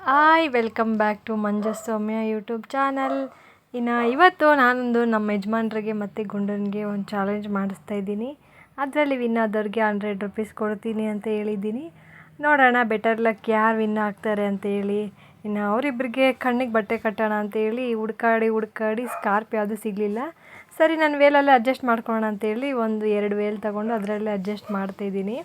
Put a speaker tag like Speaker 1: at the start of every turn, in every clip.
Speaker 1: Hi welcome back to Manju's Soumya YouTube channel. ಇನ್ನು ಇವತ್ತು ನಾನೊಂದು ನಮ್ಮ ಯಜಮಾನ್ರಿಗೆ ಮತ್ತು ಗುಂಡನಿಗೆ ಒಂದು ಚಾಲೆಂಜ್ ಮಾಡಿಸ್ತಾ ಇದ್ದೀನಿ. ಅದರಲ್ಲಿ ವಿನ್ ಆದವ್ರಿಗೆ 100 ರೂಪೀಸ್ ಕೊಡ್ತೀನಿ ಅಂತ ಹೇಳಿದ್ದೀನಿ. ನೋಡೋಣ ಬೆಟರ್ ಲಕ್ ಯಾರು ವಿನ್ ಆಗ್ತಾರೆ ಅಂತೇಳಿ. ಇನ್ನು ಅವರಿಬ್ಬರಿಗೆ ಕಣ್ಣಿಗೆ ಬಟ್ಟೆ ಕಟ್ಟೋಣ ಅಂತೇಳಿ ಹುಡ್ಕಾಡಿ ಸ್ಕಾರ್ಪ್ ಯಾವುದೂ ಸಿಗಲಿಲ್ಲ. ಸರಿ ನಾನು ವೇಲಲ್ಲೇ ಅಡ್ಜಸ್ಟ್ ಮಾಡ್ಕೊಳ್ಳೋಣ ಅಂತೇಳಿ ಒಂದು 2 ವೇಲ್ ತೊಗೊಂಡು ಅದರಲ್ಲೇ ಅಡ್ಜಸ್ಟ್ ಮಾಡ್ತಾಯಿದ್ದೀನಿ.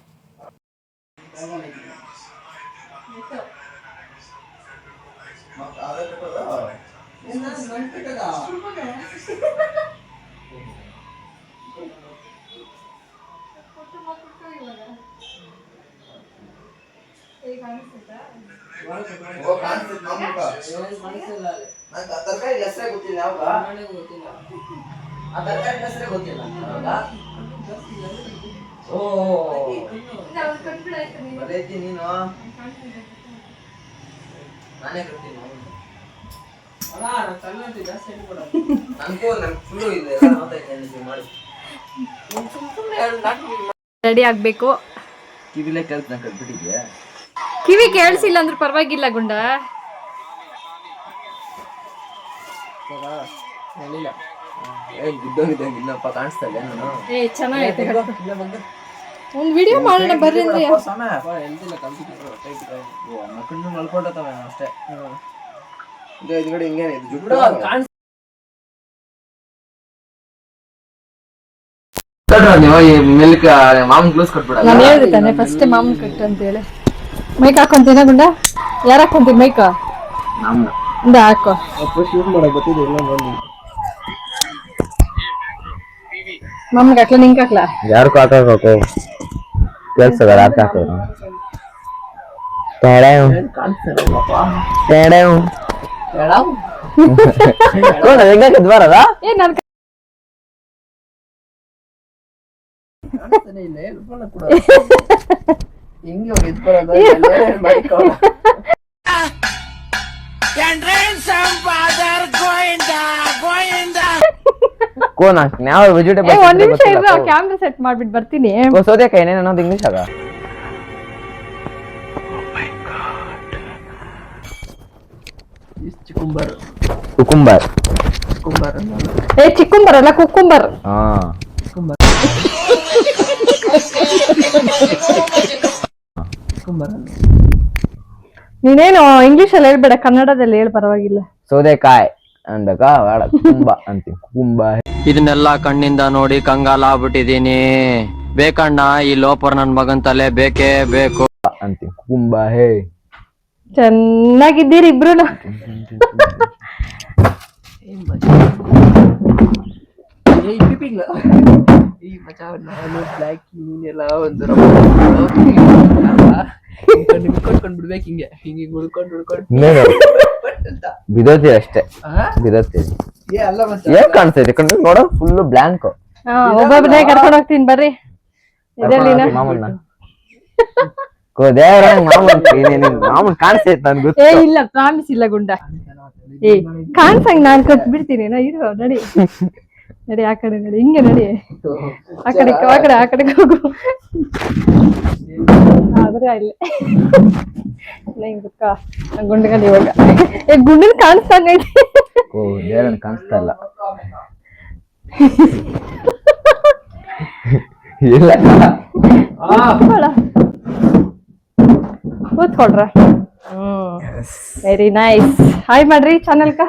Speaker 2: ತರಕಾರಿ ಹೆಸರೇ ಗೊತ್ತಿಲ್ಲ. ಆ ತರಕಾರಿ ಹೆಸರೇ ಗೊತ್ತಿಲ್ಲ. ನೀನು ನಾನೇ ಕಟ್ತೀನಿ.
Speaker 1: ರೆಡಿ ಆಗ್ಬೇಕು.
Speaker 2: ಕಿವಿಲೇ ಕೇಳ್ತ ಕಟ್ಬಿಟ್ಟಿದ್ಯಾ?
Speaker 1: ಕಿವಿ ಕೇಳಿಸಿಲ್ಲ ಅಂದ್ರೆ ಪರವಾಗಿಲ್ಲ ಗುಂಡ.
Speaker 2: ಇನ್ನಪ್ಪ ಕಾಣಿಸ್ತದೆ.
Speaker 1: ಚೆನ್ನಾಗೈತೆ. ಒಂದು ವಿಡಿಯೋ ಮಾಡೋಣ ಬರ್ರಿ ಅಂದ್ರೆ
Speaker 2: ಮಲ್ಕೊಂಡತವ ಅಷ್ಟೇ. ಹಿಂಗೇನೆ ಮಾಮೂನ್ ಗ್ಲೂಸ್ ಕಟ್ಬಿಡ.
Speaker 1: ನಾನು ಹೇಳ್ದೆ ತಾನೆ ಫಸ್ಟ್ ಮಾಮೂನ್ ಕಟ್ಟು ಅಂತ ಹೇಳಿ. ಮೈಕ್ ಹಾಕೊಂತೀನ ಗುಂಡ? ಯಾರು ಹಾಕೊಂತೀವಿ ಮೈಕ್? ಇಂದ ಹಾಕೋ. ಮಾಮೂನ್ಗೆ ಹಾಕ್ಲಾ ನಿಂಗೆ ಹಾಕ್ಲಾ?
Speaker 2: ಯಾರು ಹಾಕಬೇಕು ಕೇಳ್ಸದ ಅರ್ಥ ಹಾಕೋದು. ಬರದ
Speaker 1: ಒಂದ್ ನಿಮಿಷ ಇರೋ ಕ್ಯಾಮ್ರಾ ಸೆಟ್ ಮಾಡ್ಬಿಟ್ಟು ಬರ್ತೀನಿ.
Speaker 2: ಸೌದೆಕಾಯಿ ಏನೇನೋ ಇಂಗ್ಲಿಷ್ ಆಗ ಕುಕುಂಬರ್
Speaker 1: ಚಿಕ್ಕುಂಬರ್ ಅಲ್ಲ ಕುಕ್ಕುಂಬರ್. ನೀನೇನು ಇಂಗ್ಲಿಷ್ ಅಲ್ಲಿ ಹೇಳ್ಬೇಡ, ಕನ್ನಡದಲ್ಲಿ ಹೇಳಿ ಪರವಾಗಿಲ್ಲ.
Speaker 2: ಸೌದೆಕಾಯಿ ಅಂದಾಗ ಕುಂಬ ಅಂತೀನಿ. ಕುಂಬ
Speaker 3: ಇದನ್ನೆಲ್ಲಾ ಕಣ್ಣಿಂದ ನೋಡಿ ಕಂಗಾಲ ಆಗ್ಬಿಟ್ಟಿದೀನಿ. ಬೇಕಣ್ಣ ಈ ಲೋಪರ್ ನನ್ ಮಗನ್ ತಲೆ ಬೇಕೇ ಬೇಕು
Speaker 2: ಅಂತೀನಿ. ಕುಂಬ ಹೇ
Speaker 1: ಚೆನ್ನಾಗಿದ್ದೀರಿ ಇಬ್ರು.
Speaker 2: ಬಿಡ್ಬೇಕು ಹಿಂಗೆ ಹಿಂಗೆ ಬಿದೋತಿ ಅಷ್ಟೇ. ಬಿದೋತೀವಿ ಏನ್ ಕಾಣಿಸ್ತೈತೆ ಕಣ್ಣು ನೋಡೋ ಫುಲ್ ಬ್ಲಾಂಕ್.
Speaker 1: ಒಬ್ಬೊಬ್ಬನೇ ಕರ್ಕೊಂಡು ಹೋಗ್ತೀನಿ ಬರ್ರಿ.
Speaker 2: ಮಾಮೂನ ಮಾಮೂನ್ ಕಾಣಿಸ್ತೈತೆ ನನ್ ಗೊತ್ತು.
Speaker 1: ಇಲ್ಲ ಪ್ರಾಮಿಸ್ ಇಲ್ಲ ಗುಂಡ. ಕಾಣ್ಸಂಗ್ ನಾನ್ ಕಟ್ ಬಿಡ್ತೀನಿ. ಇರು ನಡಿ ನಡಿ, ಆ ಕಡೆ ನಡಿ, ಹಿಂಗೆ ನಡಿ, ಆ ಕಡೆ ಹೋಗು. ಆದ್ರೆ ಇಲ್ಲ ಗುಂಡಗಲ್ಲಿ ಇವಾಗ ಗುಂಡನ್ ಕಾಣಿಸ್ತಂಗೈತಿ.
Speaker 2: ಕಾಣಿಸ್ತಾ ಇಲ್ಲ. ಇಲ್ಲ
Speaker 1: ಕೂತ್ಕೊಳ್ರ. Very nice. ಹಾಯ್ ಮಾಡ್ರಿ ಚಾನಲ್ಕ.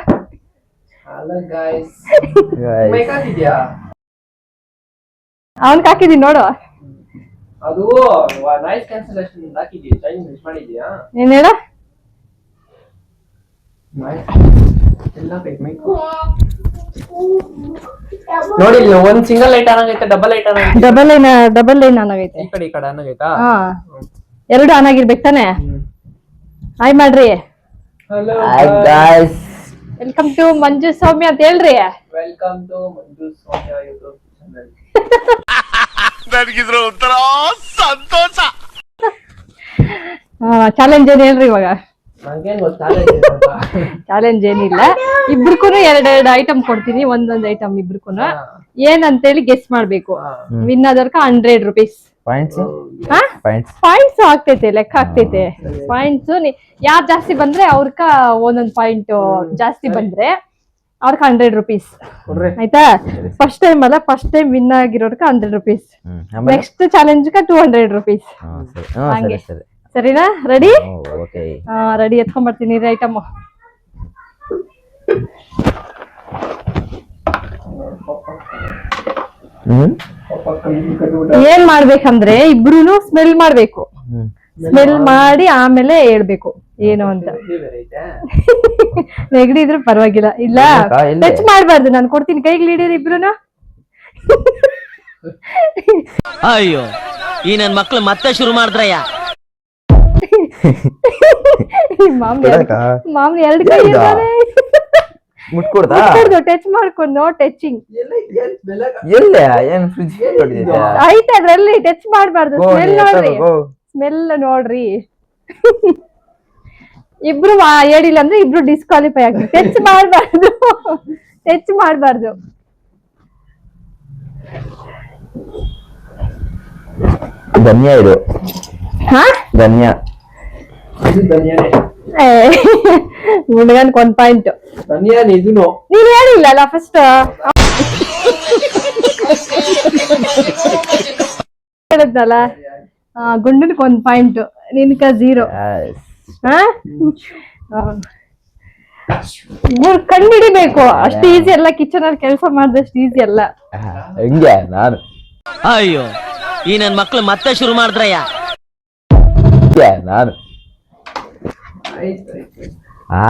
Speaker 1: ಅವನ್ಗೆ ಹಾಕಿದೀನಿ ನೋಡು.
Speaker 4: ಅದು ನಾಯ್ಸ್ ಕ್ಯಾನ್ಸಲೇಷನ್ ಹಾಕಿದೀಯ, ಚೇಂಜ್ ಮಾಡಿದ್ಯಾ?
Speaker 1: ಏನ್ ಹೇಳ?
Speaker 4: ನೋಡಿ ಒಂದ್ ಸಿಂಗಲ್ ಲೈಟ್ ಆನ್ ಆಗೈತೆ, ಡಬಲ್ ಲೈಟ್ ಆನ್ ಆಗೈತೆ.
Speaker 1: ಡಬಲ್ ಲೈನ್ ಆನ್ ಆಗೈತೆ.
Speaker 4: ಈ ಕಡೆ ಆನ್ ಆಗೈತಾ?
Speaker 1: ಎರಡು ಆನ್ ಆಗಿರ್ಬೇಕು ತಾನೆ. ಹಾಯ್ ಮಾಡ್ರಿ.
Speaker 4: Hello
Speaker 2: guys,
Speaker 1: welcome to Manju Soumya ಅಂತ ಹೇಳ್ರಿ.
Speaker 4: Welcome to Manju Soumya YouTube channel.
Speaker 5: ನನಗಿದ್ರ ಒಂಥರ ಸಂತೋಷ.
Speaker 1: ಚಾಲೆಂಜ್ ಏನ್ ಹೇಳ್ರಿ ಇವಾಗ?
Speaker 4: ನಂಗೇನ್ ಗೊತ್ತಾಗಲ್ಲ.
Speaker 1: ಚಾಲೆಂಜ್ ಏನಿಲ್ಲ, ಇಬ್ರಿಗೂ 2 ಐಟಮ್ ಕೊಡ್ತೀನಿ, ಒಂದೊಂದು ಐಟಮ್ ಇಬ್ರಿಗೂ ಏನಂತೇಳಿ ಗೆಸ್ ಮಾಡ್ಬೇಕು. ವಿನ್ ಆದವ್ರಕ 100 ರೂಪೀಸ್.
Speaker 2: ಪಾಯಿಂಟ್ಸ್
Speaker 1: ಹಾ
Speaker 2: ಪಾಯಿಂಟ್ಸ್
Speaker 1: ಪಾಯಿಂಟ್ಸ್ ಆಗ್ತೈತೆ, ಲೆಕ್ಕ ಆಗ್ತೈತೆ ಪಾಯಿಂಟ್ಸ್. ಯಾರು ಜಾಸ್ತಿ ಬಂದ್ರೆ ಅವ್ರಕ ಒಂದೊಂದ್ ಪಾಯಿಂಟ್ ಜಾಸ್ತಿ ಬಂದ್ರೆ ಅವ್ರಕ 100 rupees ಆಯ್ತಾ. ಫಸ್ಟ್ ಟೈಮ್ ಅಲ್ಲ, ಫಸ್ಟ್ ಟೈಮ್ ವಿನ್ ಆಗಿರೋರ್ಕ 100 rupees. Next challenge 200 rupees. ಹಂಗೆ ಸರಿನಾ? ರೆಡಿ?
Speaker 2: Okay
Speaker 1: ready. ಎತ್ಕೊಂಡ್ಬರ್ತೀನಿ ಐಟಮ್. ಏನ್ ಮಾಡ್ಬೇಕಂದ್ರೆ ಇಬ್ರುನು ಸ್ಮೆಲ್ ಮಾಡ್ಬೇಕು. ಸ್ಮೆಲ್ ಮಾಡಿ ಆಮೇಲೆ ಹೇಳ್ಬೇಕು ಏನು ಅಂತ. ನೆಗಡಿ ಇದ್ರೆ ಪರವಾಗಿಲ್ಲ. ಇಲ್ಲ ಟಚ್ ಮಾಡ್ಬಾರ್ದು. ನಾನು ಕೊಡ್ತೀನಿ ಕೈಗೆ ಲೀಡರ್ ಇಬ್ರುನು.
Speaker 5: ಅಯ್ಯೋ ಈ ನನ್ ಮಕ್ಳು ಮತ್ತೆ ಶುರು ಮಾಡಿದ್ರಯ್ಯ.
Speaker 1: ಮಾಮೂಲಿ 2 ಕೈ ಇರ್ತಾರೆ.
Speaker 2: ಮುಟ್ಕೊಡ್ತಾ
Speaker 1: ಟಚ್ ಮಾಡ್ಕೊಂಡು ನೋ ಟಚಿಂಗ್.
Speaker 2: ಎಲ್ಲ ಏನ್ ಫ್ರಿಜ್
Speaker 1: ಆಯ್ತು ಅದ್ರಲ್ಲಿ ಟಚ್ ಮಾಡ್ಬಾರ್ದು. ಸ್ಮೆಲ್ ನೋಡ್ರಿ, ಸ್ಮೆಲ್ ನೋಡ್ರಿ. ಇಬ್ರು ಹೇಳಿಲ್ಲ ಅಂದ್ರೆ ಇಬ್ರು ಡಿಸ್ಕ್ವಾಲಿಫೈ ಆಗ್ತದೆ. ಟಚ್ ಮಾಡ್ಬಾರ್ದು, ಟಚ್ ಮಾಡ್ಬಾರ್ದು.
Speaker 2: ಧನ್ಯ ಇದು.
Speaker 1: ಹಾ
Speaker 2: ಧನ್ಯ
Speaker 1: ಹುಡುಗನ್ಗೆ 1 ಪಾಯಿಂಟ್. ನೀನ್ ಹೇಳಿಲ್ಲ ಅಲ್ಲ ಫಸ್ಟ್. ಹೇಳಿದ್ನಲ್ಲ ಗುಂಡನ್ಗೆ 1 ಪಾಯಿಂಟ್, ನಿನ್ಕ 0. ಕಂಡು ಹಿಡಿಬೇಕು. ಅಷ್ಟು ಈಸಿ ಅಲ್ಲ, ಕಿಚನ್ ಅಲ್ಲಿ ಕೆಲಸ ಮಾಡಿದಷ್ಟು ಈಸಿ ಅಲ್ಲ.
Speaker 2: ಹೆಂಗೆ ನಾನು
Speaker 5: ಅಯ್ಯೋ ಈ ನನ್ ಮಕ್ಳು ಮತ್ತೆ ಶುರು ಮಾಡಿದ್ರಯ್ಯ.
Speaker 2: ನಾನು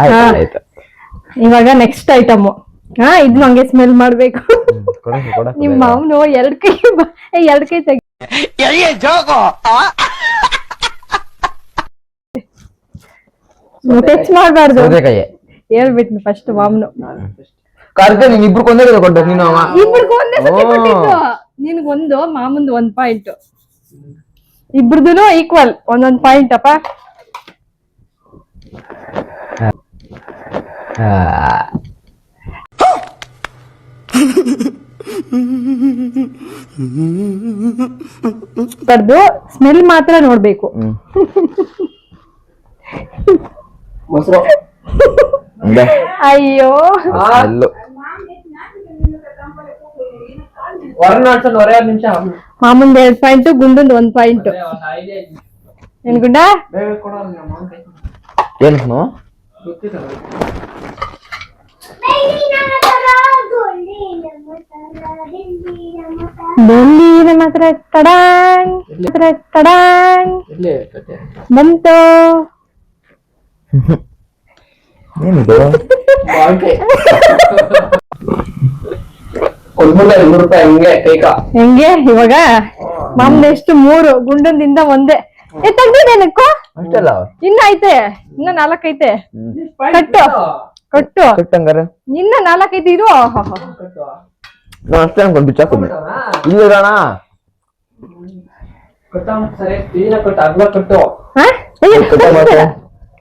Speaker 2: ಆಯ್ತು.
Speaker 1: ಇವಾಗ ನೆಕ್ಸ್ಟ್ ಐಟಮ್. ಇದನ್ನ ಹಂಗೆ ಸ್ಮೆಲ್ ಮಾಡ್ಬೇಕು. ನಿಮ್ಮ ಮಾವನು 2 ಕೈ 2 ಕೈ ತೆಗಿ. ಟಚ್ ಮಾಡ್ಬಾರ್ದು. ಹೇಳ್ಬಿಟ್ನು ಫಸ್ಟ್ ಮಾಮನು.
Speaker 2: ನೀನ್ ಇಬ್ರು ಕೊಂದೇ ಕೊಟ್ಟ ನೀನು.
Speaker 1: ಇಬ್ರಿಗೂ ಒಂದೇ ಸತಿ ಕೊಟ್ಟಿದ್ದು. ನಿನ್ಗೊಂದು, ಮಾಮಂದು 1 ಪಾಯಿಂಟ್. ಇಬ್ರದೂನು ಈಕ್ವಲ್ 1 ಪಾಯಿಂಟ್ ಅಪ್ಪ. ಬರ್ದು ಸ್ಮೆಲ್ ಮಾತ್ರ ನೋಡ್ಬೇಕು. ಅಯ್ಯೋ ಮಾಮಂದ್ 2 ಪಾಯಿಂಟ್, ಗುಂಡಂದ್ 1 ಪಾಯಿಂಟ್. ಏನ್ ಗುಂಡ?
Speaker 2: ಏನು
Speaker 1: ಬೆಳ್ಳಿನ ಮಾತ್ರ ತಡಾಂಗ್ ತಡಾಂಗ್ ಬಂತು.
Speaker 2: ಏನಿದು?
Speaker 1: ಹೆಂಗೆ ಇವಾಗ? ಮಾಮೂಲಿ ಎಷ್ಟು 3, ಗುಂಡಂದಿಂದ 1. ತೆಗ್ದಿದ್ದೇನಕ್ಕೋ
Speaker 2: ಅಷ್ಟಲ್ಲ,
Speaker 1: ಇನ್ನ ಐತೆ, ಇನ್ನ 4 ಐತೆ. ಕಟ್ಟು ಕೊಟ್ಟು
Speaker 2: ಕಟ್ಟಂಗಾರ
Speaker 1: ಇನ್ನ 4 ಐತೆ. ಇದು
Speaker 2: ನಾನು ಅಷ್ಟೇ ಅನ್ಕೊಂಡು ಬಿಚ್ಚಾಕ ಇಲ್ಲಣ್ಣ.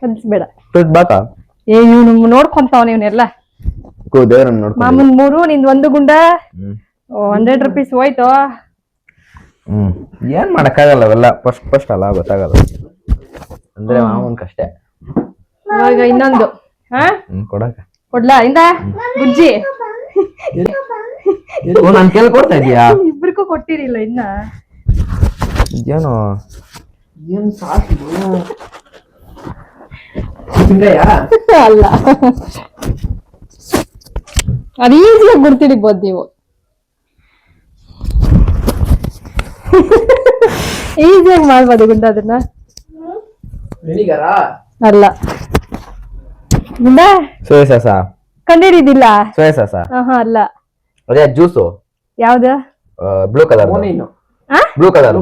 Speaker 1: ಕಲ್ಸ್ಬೇಡ.
Speaker 2: ಬಾಕ
Speaker 1: ಇವ್ನು ನೋಡ್ಕೊಂತಾವ ನೀವ್ನೆಲ್ಲ.
Speaker 2: ದೇವ್ರನ್ನ ನೋಡ್ಕೊ.
Speaker 1: ಮಾಮೂನ್ 3, ನಿಂದ್ 1 ಗುಂಡ. 100 rupees ಹೋಯ್ತು.
Speaker 2: ಏನ್ ಮಾಡಕ್ಕಾಗಲ್ಲ ಅವೆಲ್ಲ. ಫಸ್ಟ್ ಅಲ್ಲ, ಗೊತ್ತಾಗಲ್ಲ ಅಂದ್ರೆ ಮಾಮೂನ್ ಕಷ್ಟೇ.
Speaker 1: ಇವಾಗ ಇನ್ನೊಂದು
Speaker 2: ಕೊಡಕ
Speaker 1: ಕೊಡ್ಲಾ? ಇಂದ ಬುಜ್ಜಿ
Speaker 2: ನನ್ ಕೇಳಿ ಕೊಡ್ತಾ ಇದೀಯಾ?
Speaker 1: ಇಬ್ರಿಗೂ ಕೊಟ್ಟಿರಿಲ್ಲ ಇನ್ನ.
Speaker 2: ಏನೋ
Speaker 1: ಅಲ್ಲ, ಅದು ಈಸಿಯಾಗಿ ಗುರ್ತಿಡಿಬಹುದು ನೀವು. ಈಸಿಯಾಗಿ ಮಾಡ್ಬೋದು ಗುಂಡ ಅದನ್ನ. ಅಲ್ಲ ಗುಂಡ,
Speaker 2: ಸೋಯಾ ಸಾಸ
Speaker 1: ಕಂಡಿಡಿದಿಲ್ಲ.
Speaker 2: ಸೋಯಾ ಸಾಸ
Speaker 1: ಅಲ್ಲ.
Speaker 2: ಅದೇ ಜ್ಯೂಸು
Speaker 1: ಯಾವ್ದು?
Speaker 2: Blue colour. ಬ್ಲೂ ಕಲರ್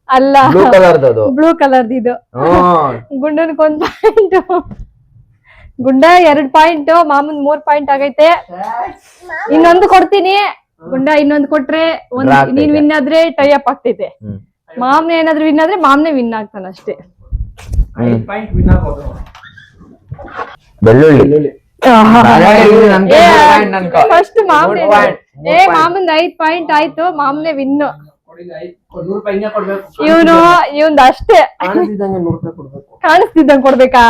Speaker 1: ಅಲ್ಲ,
Speaker 2: ಬ್ಲೂ ಕಲರ್.
Speaker 1: ಬ್ಲೂ ಕಲರ್ ಇದು. ಗುಂಡನ್ಗೆ 1 ಪಾಯಿಂಟ್. ಗುಂಡ 2 ಪಾಯಿಂಟ್, ಮಾಮನ್ 3 ಪಾಯಿಂಟ್ ಆಗೈತೆ. ಇನ್ನೊಂದು ಕೊಡ್ತೀನಿ ಗುಂಡ. ಇನ್ನೊಂದು ಕೊಟ್ರೆ ನೀನ್ ವಿನ್ ಆದ್ರೆ ಟೈ ಅಪ್ ಆಗ್ತೈತೆ. ಮಾಮ್ನೆ ಏನಾದ್ರು ವಿನ್ ಆದ್ರೆ ಮಾಮ್ನೆ ವಿನ್ ಆಗ್ತಾನ ಅಷ್ಟೇ.
Speaker 2: ಬೆಳ್ಳುಳ್ಳಿ
Speaker 1: ಫಸ್ಟ್ ಮಾಮನ್ 5 ಪಾಯಿಂಟ್ ಆಯ್ತು. ಮಾಮ್ನೆ ವಿನ್.
Speaker 4: ರೂಪಾಯಿ ಹಿಂಗೆ ಕೊಡ್ಬೇಕು.
Speaker 1: ಇವಂದ್ ಅಷ್ಟೇ
Speaker 4: ಕಾಣಿಸ್ತಿದ್ದಂಗೆ 100 ರೂಪಾಯಿ ಕೊಡ್ಬೇಕು.
Speaker 1: ಕಾಣಿಸ್ತಿದ್ದಂಗೆ ಕೊಡ್ಬೇಕಾ?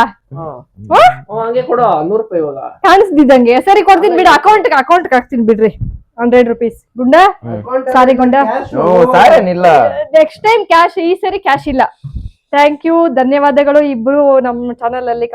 Speaker 4: ಹಂಗೆ ಕೊಡು 100 ರೂಪಾಯಿ ಇವಾಗ.
Speaker 1: ಕಾಣಿಸ್ತಿದ್ದಂಗೆ ಸರಿ ಕೊಡ್ತೀನಿ ಬಿಡು. ಅಕೌಂಟ್ ಹಾಕ್ತೀನಿ ಬಿಡ್ರಿ 100 rupees. ಗುಂಡ ಸಾರಿ ಗುಂಡ,
Speaker 2: ಸಾರೇನಿಲ್ಲ.
Speaker 1: ನೆಕ್ಸ್ಟ್ ಟೈಮ್ ಕ್ಯಾಶ್, ಈ ಸರಿ ಕ್ಯಾಶ್ ಇಲ್ಲ. ಥ್ಯಾಂಕ್ ಯು, ಧನ್ಯವಾದಗಳು. ಇಬ್ರು ನಮ್ಮ ಚಾನಲ್ ಅಲ್ಲಿ